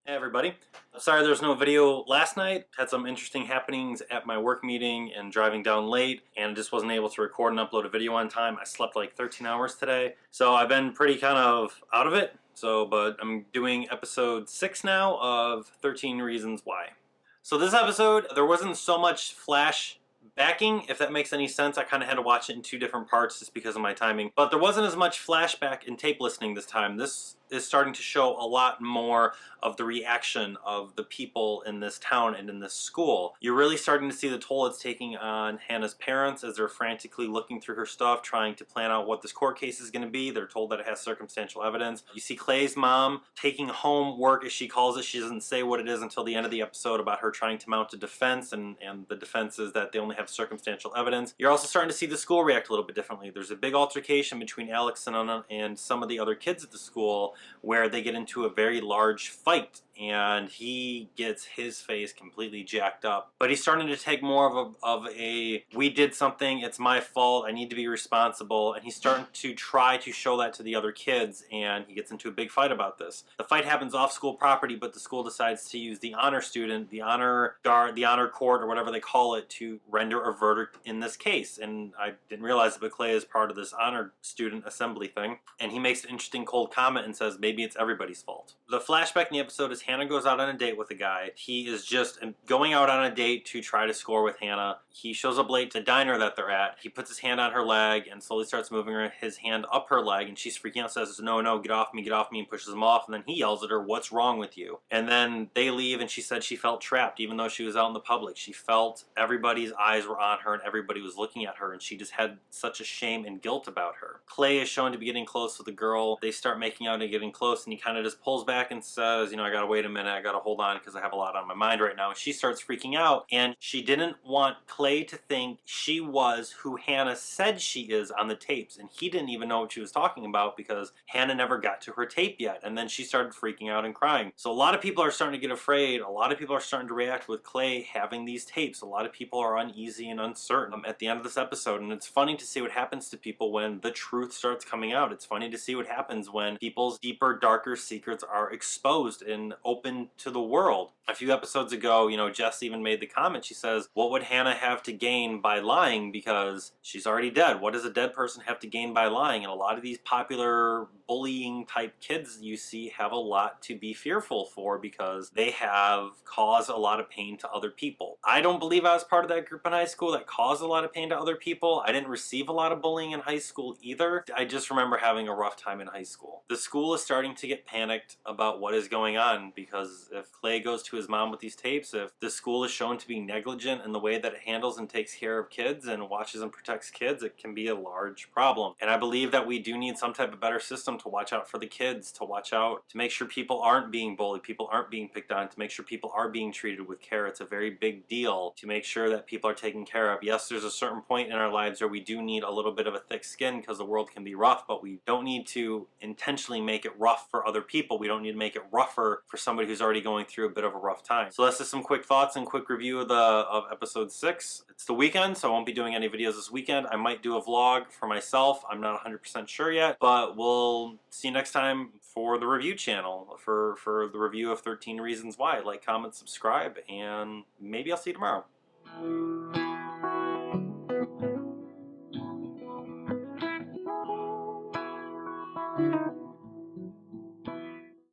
Hey everybody. Sorry there's no video last night. Had some interesting happenings at my work meeting and driving down late and just wasn't able to record and upload a video on time. I slept like 13 hours today. So I've been pretty kind of out of it. But I'm doing episode 6 now of 13 Reasons Why. So this episode, there wasn't so much flash backing, if that makes any sense. I kind of had to watch it in 2 different parts just because of my timing. But there wasn't as much flashback and tape listening this time. This is starting to show a lot more of the reaction of the people in this town and in this school. You're really starting to see the toll it's taking on Hannah's parents as they're frantically looking through her stuff, trying to plan out what this court case is going to be. They're told that it has circumstantial evidence. You see Clay's mom taking home work, as she calls it. She doesn't say what it is until the end of the episode about her trying to mount a defense, and the defense is that they only have circumstantial evidence. You're also starting to see the school react a little bit differently. There's a big altercation between Alex and some of the other kids at the school where they get into a very large fight and he gets his face completely jacked up. But he's starting to take more of a we did something, it's my fault, I need to be responsible, and he's starting to try to show that to the other kids, and he gets into a big fight about this. The fight happens off school property, but the school decides to use the honor student, the honor guard, the honor court, or whatever they call it, to render a verdict in this case. And I didn't realize it, but Clay is part of this honor student assembly thing, and he makes an interesting cold comment and says maybe it's everybody's fault. The flashback in the episode is Hannah goes out on a date with a guy. He is just going out on a date to try to score with Hannah. He shows up late to the diner that they're at. He puts his hand on her leg and slowly starts moving his hand up her leg, and she's freaking out, says, no, get off me, and pushes him off. And then he yells at her, what's wrong with you? And then they leave, and she said she felt trapped even though she was out in the public. She felt everybody's eyes were on her and everybody was looking at her, and she just had such a shame and guilt about her. Clay is shown to be getting close with the girl. They start making out and getting close, and he kind of just pulls back and says, I gotta wait a minute, I gotta hold on because I have a lot on my mind right now. And she starts freaking out, and she didn't want Clay to think she was who Hannah said she is on the tapes, and he didn't even know what she was talking about because Hannah never got to her tape yet. And then she started freaking out and crying. So a lot of people are starting to get afraid. A lot of people are starting to react with Clay having these tapes. A lot of people are uneasy and uncertain at the end of this episode, and it's funny to see what happens to people when the truth starts coming out. It's funny to see what happens when people's deeper, darker secrets are exposed and open to the world. A few episodes ago, Jess even made the comment. She says, what would Hannah have to gain by lying because she's already dead? What does a dead person have to gain by lying? And a lot of these popular bullying type kids you see have a lot to be fearful for because they have caused a lot of pain to other people. I don't believe I was part of that group in high school that caused a lot of pain to other people. I didn't receive a lot of bullying in high school either. I just remember having a rough time in high school. The school is starting to get panicked about what is going on because if Clay goes to his mom with these tapes, if the school is shown to be negligent in the way that it handles and takes care of kids and watches and protects kids, it can be a large problem. And I believe that we do need some type of better system to watch out for the kids, to watch out, to make sure people aren't being bullied, people aren't being picked on, to make sure people are being treated with care. It's a very big deal to make sure that people are taken care of. Yes, there's a certain point in our lives where we do need a little bit of a thick skin because the world can be rough, but we don't need to intentionally make it rough for other people. We don't need to make it rougher for somebody who's already going through a bit of a rough time. So that's just some quick thoughts and quick review of episode 6. It's the weekend, so I won't be doing any videos this weekend. I might do a vlog for myself. I'm not 100% sure yet, but we'll see you next time for the review channel, for the review of 13 Reasons Why. Like, comment, subscribe, and maybe I'll see you tomorrow.